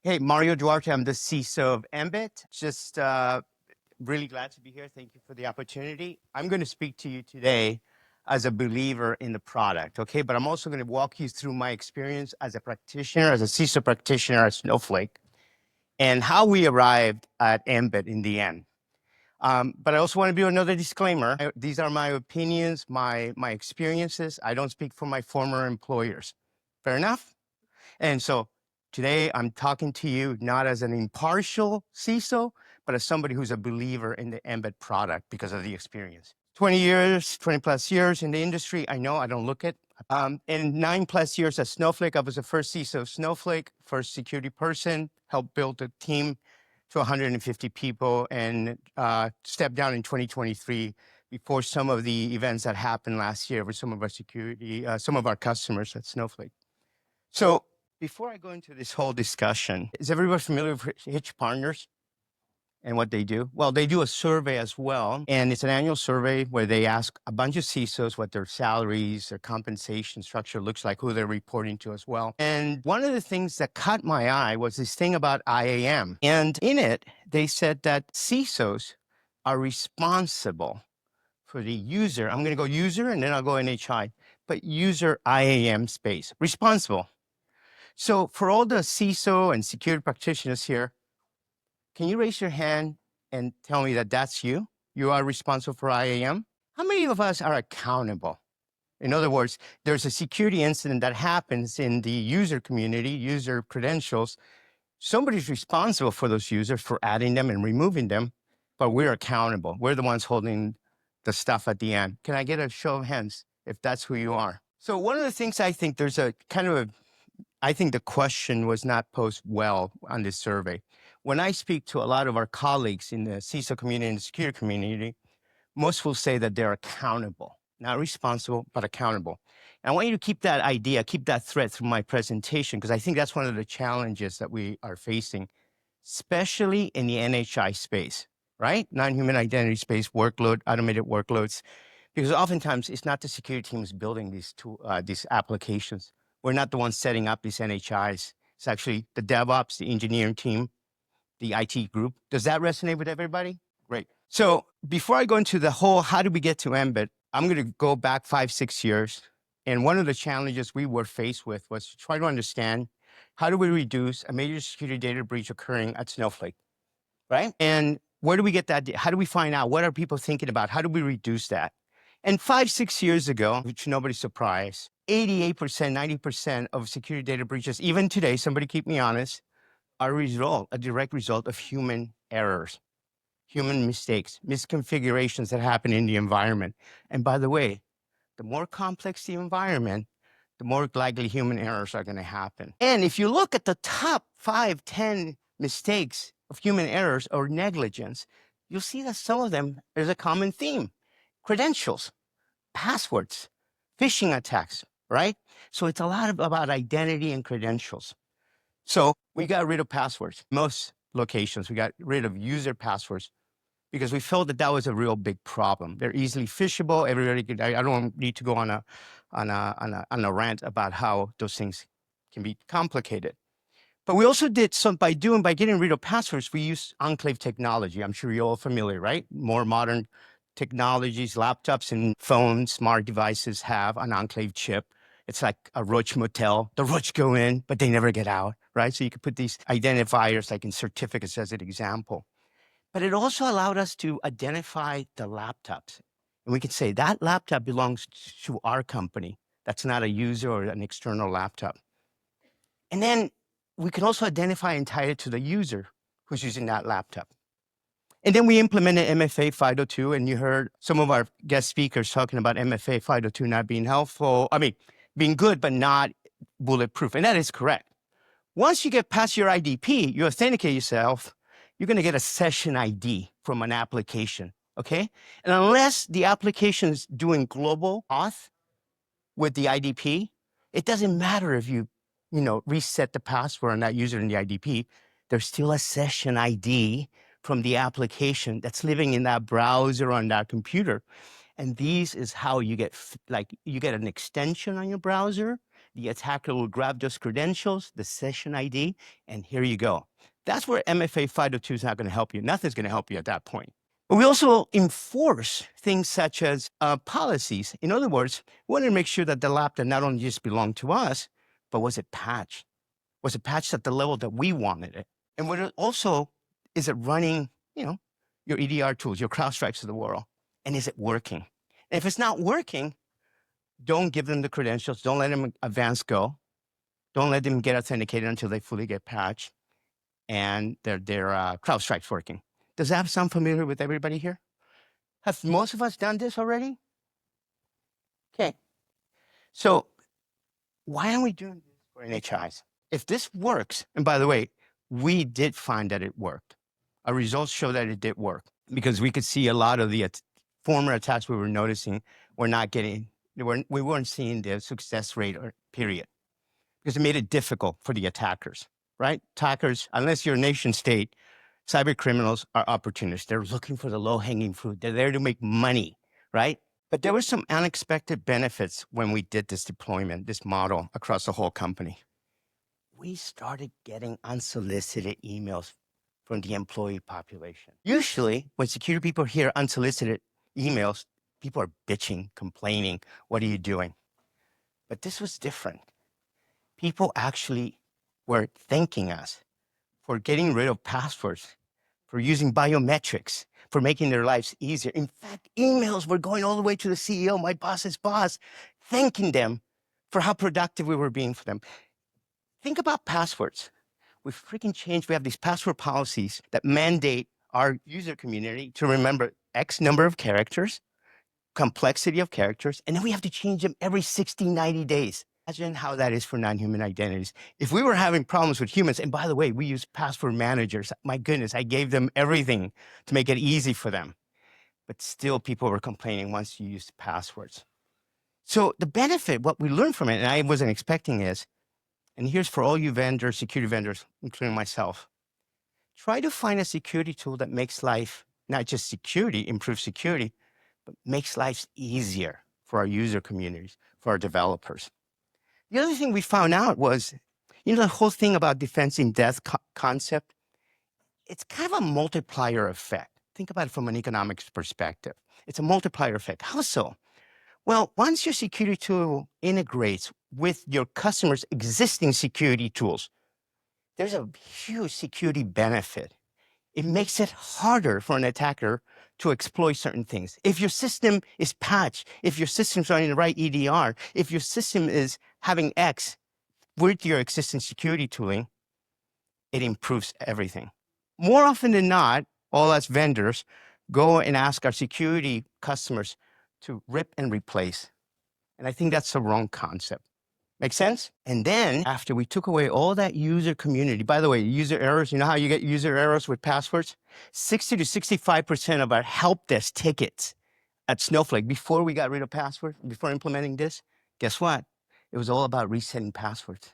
Hey, Mario Duarte, I'm the CISO of Aembit. Just really glad to be here. Thank you for the opportunity. I'm going to speak to you today as a believer in the product, okay? But I'm also going to walk you through my experience as a practitioner, as a CISO practitioner at Snowflake, and how we arrived at Aembit in the end. But I also want to do another disclaimer. These are my opinions, my experiences. I don't speak for my former employers. Fair enough? And so today I'm talking to you not as an impartial CISO, but as somebody who's a believer in the Aembit product because of the experience. 20 years, 20 plus years in the industry. I know I don't look it. In 9 plus years at Snowflake, I was the first CISO of Snowflake, first security person, helped build a team to 150 people, and stepped down in 2023 before some of the events that happened last year with some of our security, some of our customers at Snowflake. So before I go into this whole discussion, is everybody familiar with Hitch Partners and what they do? Well, they do a survey as well, and it's an annual survey where they ask a bunch of CISOs what their salaries, their compensation structure looks like, who they're reporting to as well. And one of the things that caught my eye was this thing about IAM. And in it, they said that CISOs are responsible for the user. I'm going to go user and then I'll go NHI, but user IAM space, responsible. So for all the CISO and security practitioners here, can you raise your hand and tell me that that's you? You are responsible for IAM? How many of us are accountable? In other words, there's a security incident that happens in the user community, user credentials. Somebody's responsible for those users, for adding them and removing them, but we're accountable. We're the ones holding the stuff at the end. Can I get a show of hands if that's who you are? So one of the things I think there's a kind of I think the question was not posed well on this survey. When I speak to a lot of our colleagues in the CISO community and the security community, most will say that they're accountable, not responsible, but accountable. And I want you to keep that idea, keep that thread through my presentation, because I think that's one of the challenges that we are facing, especially in the NHI space, right? Non-human identity space, workload, automated workloads, because oftentimes it's not the security teams building these applications. We're not the ones setting up these NHIs. It's actually the DevOps, the engineering team, the IT group. Does that resonate with everybody? Great. So before I go into the whole, how did we get to Aembit, I'm going to go back 5, 6 years. And one of the challenges we were faced with was to try to understand how do we reduce a major security data breach occurring at Snowflake, right? And where do we get that? How do we find out? What are people thinking about? How do we reduce that? And 5, 6 years ago, which nobody's surprised, 88%, 90% of security data breaches, even today, somebody keep me honest, are a direct result of human errors, human mistakes, misconfigurations that happen in the environment. And by the way, the more complex the environment, the more likely human errors are going to happen. And if you look at the top 5, 10 mistakes of human errors or negligence, you'll see that some of them, there's a common theme. Credentials, passwords, phishing attacks, right? So it's a lot about identity and credentials. So we got rid of passwords. Most locations, we got rid of user passwords because we felt that that was a real big problem. They're easily phishable. Everybody could, I don't need to go on a rant about how those things can be complicated. But we also did some, by getting rid of passwords, we used enclave technology. I'm sure you're all familiar, right? More modern technologies, laptops and phones, smart devices have an enclave chip. It's like a roach motel. The roach go in, but they never get out, right? So you could put these identifiers like in certificates as an example. But it also allowed us to identify the laptops. And we could say that laptop belongs to our company. That's not a user or an external laptop. And then we can also identify and tie it to the user who's using that laptop. And then we implemented MFA 502, and you heard some of our guest speakers talking about MFA 502 not being helpful. I mean, being good, but not bulletproof. And that is correct. Once you get past your IDP, you authenticate yourself, you're going to get a session ID from an application, okay? And unless the application is doing global auth with the IDP, it doesn't matter if you reset the password on that user in the IDP. There's still a session ID from the application that's living in that browser on that computer. And these is how you get, you get an extension on your browser, The attacker will grab those credentials, the session ID, and here you go. That's where MFA 502 is not going to help you. Nothing's going to help you at that point. But we also enforce things such as policies. In other words, we want to make sure that the laptop not only just belonged to us, but was it patched? Was it patched at the level that we wanted it? And what it also, is it running, your EDR tools, your CrowdStrikes of the world? And is it working? And if it's not working, don't give them the credentials. Don't let them advance go. Don't let them get authenticated until they fully get patched and their CrowdStrike's working. Does that sound familiar with everybody here? Have most of us done this already? Okay. So why aren't we doing this for NHIs? If this works, and by the way, we did find that it worked. Our results show that it did work because we could see a lot of the former attacks we were noticing were not getting, we weren't seeing the success rate or period because it made it difficult for the attackers, right? Attackers, unless you're a nation state, cyber criminals are opportunists. They're looking for the low-hanging fruit. They're there to make money, right? But there were some unexpected benefits when we did this deployment, this model across the whole company. We started getting unsolicited emails from the employee population. Usually, when security people hear unsolicited emails, people are bitching, complaining, what are you doing? But this was different. People actually were thanking us for getting rid of passwords, for using biometrics, for making their lives easier. In fact, emails were going all the way to the CEO, my boss's boss, thanking them for how productive we were being for them. Think about passwords. We've freaking changed. We have these password policies that mandate our user community to remember X number of characters, complexity of characters, and then we have to change them every 60, 90 days. Imagine how that is for non-human identities. If we were having problems with humans, and by the way, we use password managers. My goodness, I gave them everything to make it easy for them. But still people were complaining once you used passwords. So the benefit, what we learned from it, and I wasn't expecting is, and here's for all you vendors, security vendors, including myself, try to find a security tool that makes life, not just security, improve security, but makes life easier for our user communities, for our developers. The other thing we found out was, the whole thing about defense in death concept, it's kind of a multiplier effect. Think about it from an economics perspective. It's a multiplier effect. How so? Well, once your security tool integrates with your customer's existing security tools, there's a huge security benefit. It makes it harder for an attacker to exploit certain things. If your system is patched, if your system's running the right EDR, if your system is having X with your existing security tooling, it improves everything. More often than not, all us vendors go and ask our security customers to rip and replace. And I think that's the wrong concept. Make sense? And then after we took away all that user community, by the way, user errors, you know how you get user errors with passwords? 60 to 65% of our help desk tickets at Snowflake before we got rid of passwords, before implementing this, guess what? It was all about resetting passwords.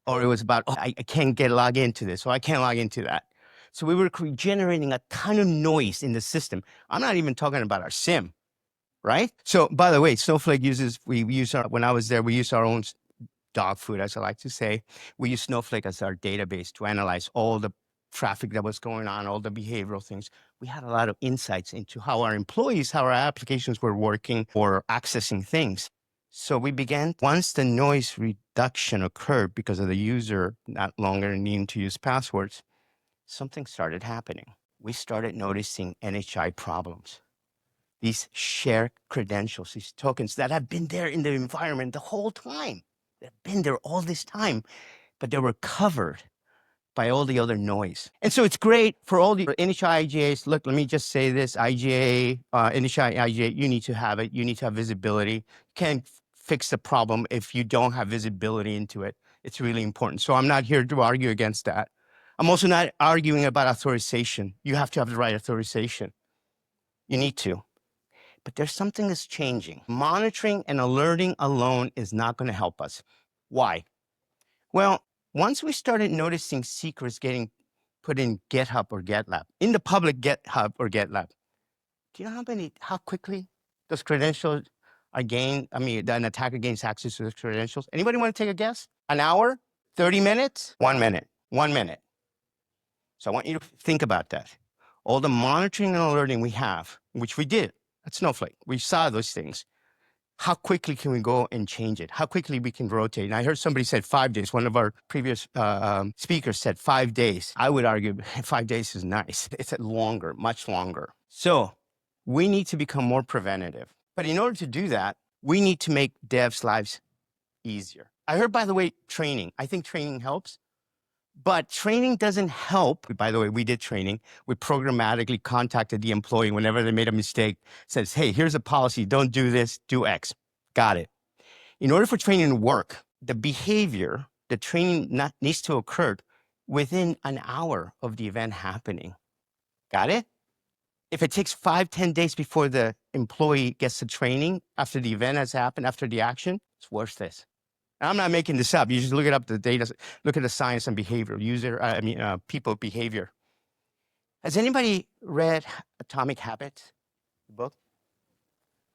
Or it was about, I can't log into this, or I can't log into that. So we were generating a ton of noise in the system. I'm not even talking about our SIM. Right? So, by the way, Snowflake when I was there, we used our own dog food, as I like to say. We use Snowflake as our database to analyze all the traffic that was going on, all the behavioral things. We had a lot of insights into how our employees, how our applications were working or accessing things. So we began, once the noise reduction occurred because of the user not longer needing to use passwords, something started happening. We started noticing NHI problems. These shared credentials, these tokens that have been there in the environment the whole time. They've been there all this time, but they were covered by all the other noise. And so it's great for all the NHI IGAs. Look, let me just say this, IGA, NHI IGA, you need to have it. You need to have visibility. You can't fix the problem if you don't have visibility into it. It's really important. So I'm not here to argue against that. I'm also not arguing about authorization. You have to have the right authorization. You need to. But there's something that's changing. Monitoring and alerting alone is not going to help us. Why? Well, once we started noticing secrets getting put in GitHub or GitLab, in the public GitHub or GitLab, do you know how quickly those credentials an attacker gains access to the credentials? Anybody want to take a guess? An hour? 30 minutes? 1 minute. 1 minute. So I want you to think about that. All the monitoring and alerting we have, which we did at Snowflake, we saw those things. How quickly can we go and change it? How quickly we can rotate? And I heard somebody said 5 days. One of our previous speakers said 5 days. I would argue 5 days is nice. It's longer, much longer. So we need to become more preventative. But in order to do that, we need to make devs' lives easier. I heard, by the way, training. I think training helps. But training doesn't help. By the way, we did training. We programmatically contacted the employee whenever they made a mistake, says, hey, here's a policy. Don't do this, do X. Got it. In order for training to work, the behavior, the training needs to occur within an hour of the event happening. Got it? If it takes 5-10 days before the employee gets the training after the event has happened, after the action, it's worthless. I'm not making this up. You just look it up, the data, look at the science and behavior, people behavior. Has anybody read Atomic Habits, the book?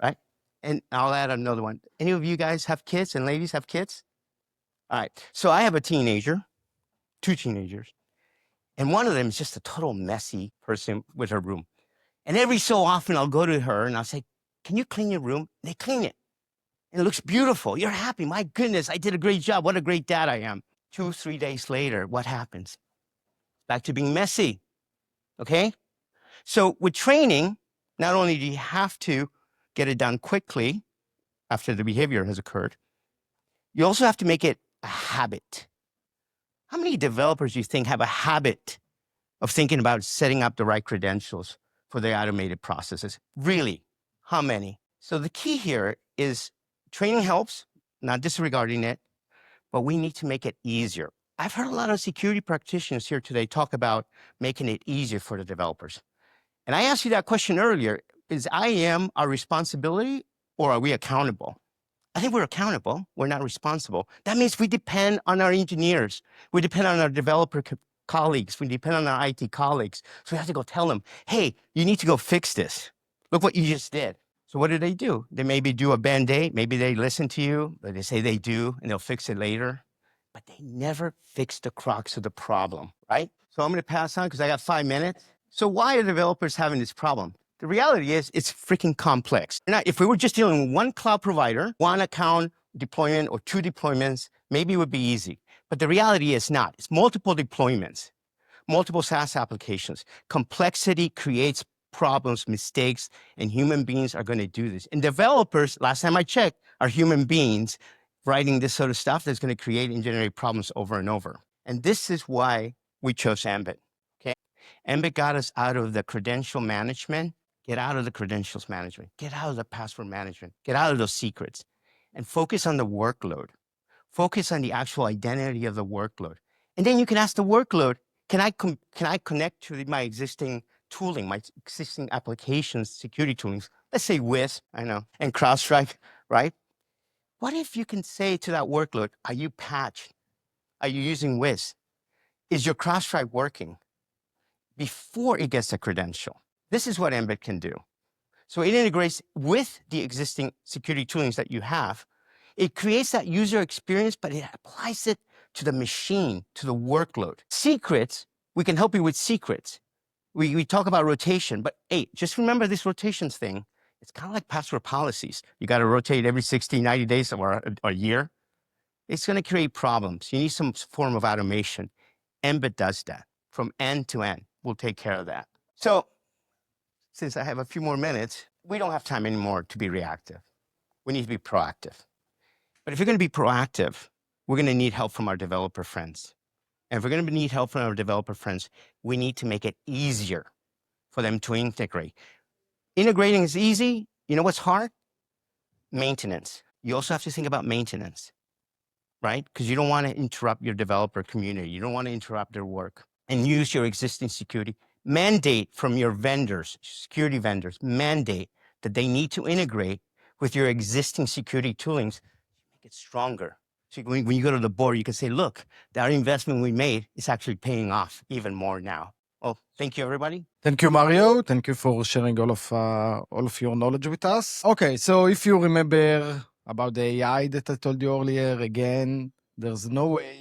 Right? And I'll add another one. Any of you guys have kids and ladies have kids? All right. So I have a teenager, 2 teenagers, and one of them is just a total messy person with her room. And every so often I'll go to her and I'll say, can you clean your room? And they clean it. And it looks beautiful. You're happy. My goodness, I did a great job. What a great dad I am. 2-3 days later, what happens? Back to being messy. Okay? So with training, not only do you have to get it done quickly after the behavior has occurred, you also have to make it a habit. How many developers do you think have a habit of thinking about setting up the right credentials for their automated processes? Really? How many? So the key here is training helps, not disregarding it, but we need to make it easier. I've heard a lot of security practitioners here today talk about making it easier for the developers. And I asked you that question earlier, is IAM our responsibility or are we accountable? I think we're accountable, we're not responsible. That means we depend on our engineers, we depend on our developer colleagues, we depend on our IT colleagues. So we have to go tell them, hey, you need to go fix this. Look what you just did. So what do? They maybe do a Band-Aid, maybe they listen to you, but they say they do, and they'll fix it later. But they never fix the crux of the problem, right? So I'm gonna pass on because I got 5 minutes. So why are developers having this problem? The reality is it's freaking complex. Now, if we were just dealing with one cloud provider, one account deployment or 2 deployments, maybe it would be easy. But the reality is not. It's multiple deployments, multiple SaaS applications. Complexity creates problems, mistakes, and human beings are going to do this. And developers, last time I checked, are human beings writing this sort of stuff that's going to create and generate problems over and over. And this is why we chose Aembit. Okay, Aembit got us out of the credential management. Get out of the credentials management. Get out of the password management. Get out of those secrets, and focus on the workload. Focus on the actual identity of the workload. And then you can ask the workload, can I connect to my existing tooling, my existing applications, security toolings, let's say Wiz, I know, and CrowdStrike, right? What if you can say to that workload, are you patched? Are you using Wiz? Is your CrowdStrike working before it gets a credential? This is what Aembit can do. So it integrates with the existing security toolings that you have. It creates that user experience, but it applies it to the machine, to the workload. Secrets, we can help you with secrets. We talk about rotation, but hey, just remember this rotations thing. It's kind of like password policies. You got to rotate every 60, 90 days or a year. It's going to create problems. You need some form of automation. Aembit does that from end to end. We'll take care of that. So since I have a few more minutes, we don't have time anymore to be reactive. We need to be proactive. But if you're going to be proactive, we're going to need help from our developer friends. And if we're going to need help from our developer friends, we need to make it easier for them to integrate. Integrating is easy. You know what's hard? Maintenance. You also have to think about maintenance, right? Because you don't want to interrupt your developer community. You don't want to interrupt their work. And use your existing security. Mandate from your vendors, security vendors, mandate that they need to integrate with your existing security toolings, make it stronger. So when you go to the board, you can say, look, our investment we made is actually paying off even more now. Well, thank you, everybody. Thank you, Mario. Thank you for sharing all of your knowledge with us. Okay, so if you remember about the AI that I told you earlier, again, there's no way